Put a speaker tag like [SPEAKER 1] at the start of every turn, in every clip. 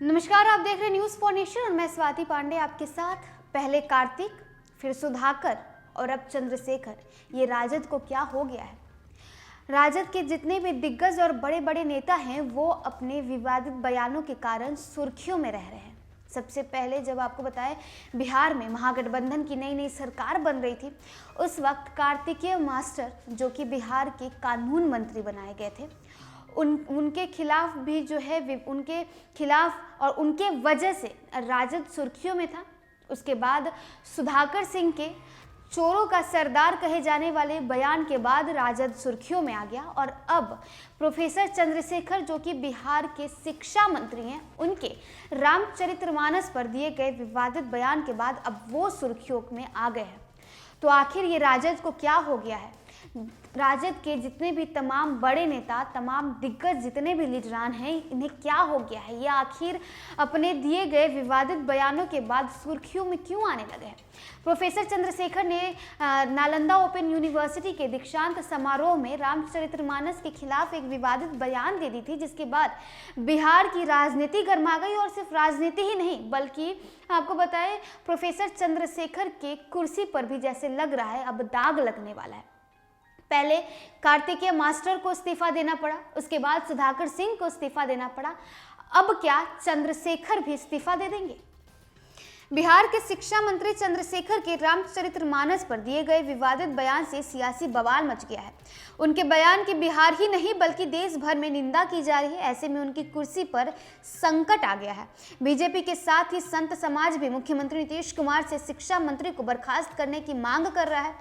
[SPEAKER 1] नमस्कार, आप देख रहे हैं न्यूज़ फॉर नेशन और मैं स्वाति पांडे आपके साथ। पहले कार्तिक, फिर सुधाकर और अब चंद्रशेखर। ये राजद को क्या हो गया है? राजद के जितने भी दिग्गज और बड़े बड़े नेता हैं वो अपने विवादित बयानों के कारण सुर्खियों में रह रहे हैं। सबसे पहले जब आपको बताएं, बिहार में महागठबंधन की नई नई सरकार बन रही थी, उस वक्त कार्तिकेय मास्टर जो कि बिहार के कानून मंत्री बनाए गए थे, उनके खिलाफ भी जो है उनके खिलाफ और उनके वजह से राजद सुर्खियों में था। उसके बाद सुधाकर सिंह के चोरों का सरदार कहे जाने वाले बयान के बाद राजद सुर्खियों में आ गया और अब प्रोफेसर चंद्रशेखर जो कि बिहार के शिक्षा मंत्री हैं, उनके रामचरितमानस पर दिए गए विवादित बयान के बाद अब वो सुर्खियों में आ गए हैं। तो आखिर ये राजद को क्या हो गया है? राजद के जितने भी तमाम बड़े नेता, तमाम दिग्गज जितने भी लीडरान हैं, इन्हें क्या हो गया है? ये आखिर अपने दिए गए विवादित बयानों के बाद सुर्खियों में क्यों आने लगे हैं? प्रोफेसर चंद्रशेखर ने नालंदा ओपन यूनिवर्सिटी के दीक्षांत समारोह में रामचरितमानस के खिलाफ एक विवादित बयान दे दी थी, जिसके बाद बिहार की राजनीति गर्मा गई। और सिर्फ राजनीति ही नहीं, बल्कि आपको बताएं, प्रोफेसर चंद्रशेखर के कुर्सी पर भी जैसे लग रहा है अब दाग लगने वाला है। पहले कार्तिकेय मास्टर को इस्तीफा देना पड़ा, उसके बाद सुधाकर सिंह को इस्तीफा देना पड़ा, अब क्या चंद्रशेखर भी इस्तीफा दे देंगे? बिहार के शिक्षा मंत्री चंद्रशेखर के रामचरितमानस पर दिए गए विवादित बयान से सियासी बवाल मच गया है। उनके बयान की बिहार ही नहीं बल्कि देश भर में निंदा की जा रही है। ऐसे में उनकी कुर्सी पर संकट आ गया है। बीजेपी के साथ ही संत समाज भी मुख्यमंत्री नीतीश कुमार से शिक्षा मंत्री को बर्खास्त करने की मांग कर रहा है।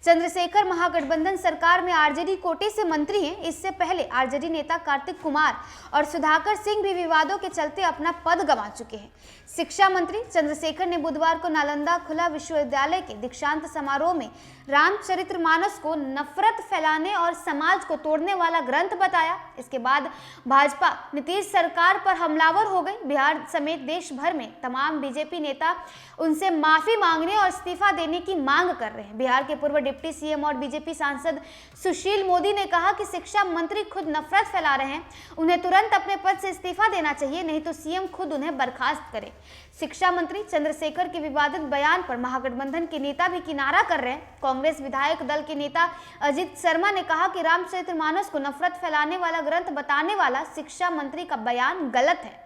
[SPEAKER 1] चंद्रशेखर महागठबंधन सरकार में आरजेडी कोटे से मंत्री हैं। इससे पहले आरजेडी नेता कार्तिक कुमार और सुधाकर सिंह भी विवादों के चलते अपना पद गंवा चुके हैं। शिक्षा मंत्री चंद्रशेखर ने बुधवार को नालंदा खुला विश्वविद्यालय के दीक्षांत समारोह में रामचरितमानस को नफरत फैलाने और समाज को तोड़ने वाला ग्रंथ बताया। इसके बाद भाजपा नीतीश सरकार पर हमलावर हो गई। बिहार समेत देश भर में तमाम बीजेपी नेता उनसे माफी मांगने और इस्तीफा देने की मांग कर रहे हैं। बिहार के पूर्व डिप्टी सीएम और बीजेपी सांसद सुशील मोदी ने कहा कि शिक्षा मंत्री खुद नफरत फैला रहे हैं, उन्हें तुरंत अपने पद से इस्तीफा देना चाहिए, नहीं तो सीएम खुद उन्हें बर्खास्त करे। शिक्षा मंत्री चंद्रशेखर के विवादित बयान पर महागठबंधन के नेता भी किनारा कर रहे हैं। कांग्रेस विधायक दल के नेता अजित शर्मा ने कहा कि रामचरितमानस को नफरत फैलाने वाला ग्रंथ बताने वाला शिक्षा मंत्री का बयान गलत है,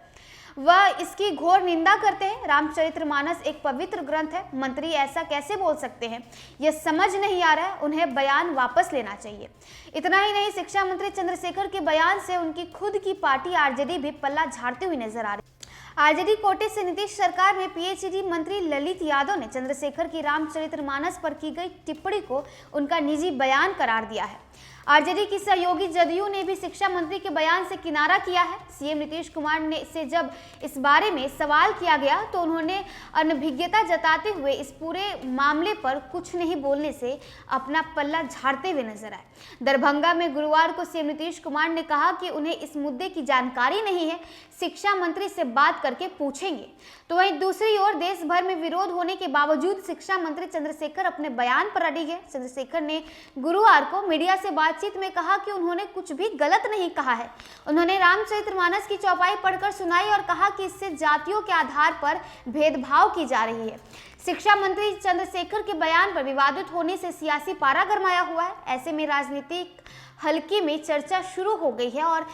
[SPEAKER 1] वह इसकी घोर निंदा करते हैं। रामचरितमानस एक पवित्र ग्रंथ है, मंत्री ऐसा कैसे बोल सकते हैं? यह समझ नहीं आ रहा है, उन्हें बयान वापस लेना चाहिए। इतना ही नहीं, शिक्षा मंत्री चंद्रशेखर के बयान से उनकी खुद की पार्टी आरजेडी भी पल्ला झाड़ती हुई नजर आ रही है। आरजेडी कोटे से नीतीश सरकार में पीएचडी मंत्री ललित यादव ने चंद्रशेखर की रामचरितमानस पर की गई टिप्पणी को उनका निजी बयान करार दिया है। आरजेडी की सहयोगी जदयू ने भी शिक्षा मंत्री के बयान से किनारा किया है। सीएम नीतीश कुमार ने से जब इस बारे में सवाल किया गया तो उन्होंने अनभिज्ञता जताते हुए इस पूरे मामले पर कुछ नहीं बोलने से अपना पल्ला झाड़ते हुए नजर आए। दरभंगा में गुरुवार को सीएम नीतीश कुमार ने कहा कि उन्हें इस मुद्दे की जानकारी नहीं है, शिक्षा मंत्री से बात करके पूछेंगे। तो वहीं दूसरी ओर देश भर में विरोध होने के बावजूद शिक्षा मंत्री चंद्रशेखर अपने बयान पर अड़ी गए। चंद्रशेखर ने गुरुवार को मीडिया से बातचीत में कहा कि उन्होंने कुछ भी गलत नहीं कहा है। उन्होंने रामचरितमानस की चौपाई पढ़कर सुनाई और कहा कि इससे जातियों के आधार पर भेदभाव की जा रही है। शिक्षा मंत्री चंद्रशेखर के बयान पर विवादित होने से सियासी पारा गरमाया हुआ है। ऐसे में राजनीतिक हलके में चर्चा शुरू हो गई है और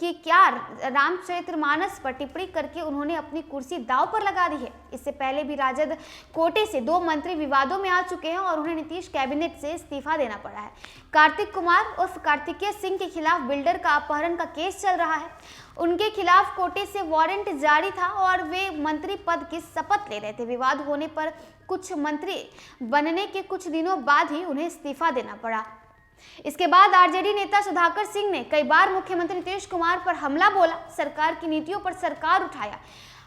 [SPEAKER 1] कि क्या रामचरितमानस पर टिप्पणी करके उन्होंने अपनी कुर्सी दांव पर लगा दी है। इससे पहले भी राजद कोटे से 2 मंत्री विवादों में आ चुके हैं और उन्हें नीतीश कैबिनेट से इस्तीफा देना पड़ा है। कार्तिक कुमार उर्फ कार्तिकेय सिंह के खिलाफ बिल्डर का अपहरण का केस चल रहा है। उनके खिलाफ कोटे से वारंट जारी था और वे मंत्री पद की शपथ ले रहे थे। विवाद होने पर कुछ मंत्री बनने के कुछ दिनों बाद ही उन्हें इस्तीफा देना पड़ा। इसके बाद आरजेडी नेता सुधाकर सिंह ने कई बार मुख्यमंत्री नीतीश कुमार पर हमला बोला, सरकार की नीतियों पर सरकार उठाया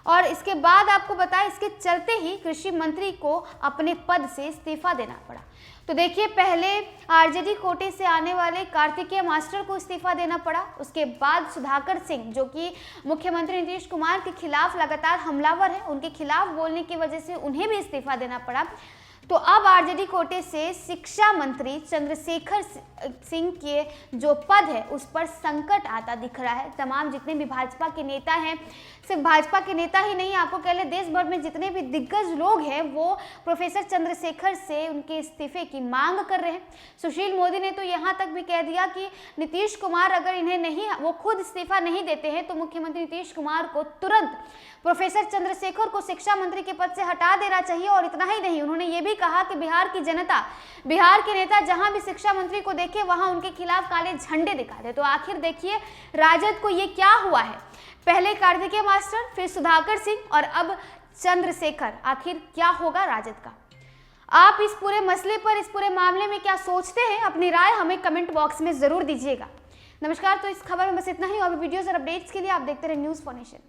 [SPEAKER 1] और इसके बाद आपको बताया, इसके चलते ही कृषि मंत्री को अपने पद से इस्तीफा देना पड़ा। तो देखिए, पहले आरजेडी कोटे से आने वाले कार्तिकेय मास्टर को इस्तीफा देना पड़ा, उसके बाद सुधाकर सिंह जो कि मुख्यमंत्री नीतीश कुमार के खिलाफ लगातार हमलावर है, उनके खिलाफ बोलने की वजह से उन्हें भी इस्तीफा देना पड़ा। तो अब आरजेडी कोटे से शिक्षा मंत्री चंद्रशेखर सिंह के जो पद है उस पर संकट आता दिख रहा है। तमाम जितने भी भाजपा के नेता हैं, सिर्फ भाजपा के नेता ही नहीं, आपको कह ले देश भर में जितने भी दिग्गज लोग हैं वो प्रोफेसर चंद्रशेखर से उनके इस्तीफे की मांग कर रहे हैं। सुशील मोदी ने तो यहाँ तक भी कह दिया कि नीतीश कुमार अगर इन्हें नहीं, वो खुद इस्तीफा नहीं देते हैं तो मुख्यमंत्री नीतीश कुमार को तुरंत प्रोफेसर चंद्रशेखर को शिक्षा मंत्री के पद से हटा देना चाहिए। और इतना ही नहीं, उन्होंने ये भी कहा कि बिहार की जनता, बिहार के नेता जहां भी शिक्षा मंत्री को देखे वहां उनके खिलाफ काले झंडे दिखा दे। तो आखिर देखिए राजद को ये क्या हुआ है, पहले कार्तिकेय मास्टर, फिर सुधाकर सिंह और अब चंद्रशेखर, आखिर क्या होगा राजद का। आप इस पूरे मसले पर, इस पूरे मामले में क्या सोचते हैं, अपनी राय हमें कमेंट बॉक्स में जरूर दीजिएगा। नमस्कार, तो इस खबर में बस इतना ही। और भी वीडियोस और अपडेट्स के लिए आप देखते रहे न्यूज़ फॉर नेशन।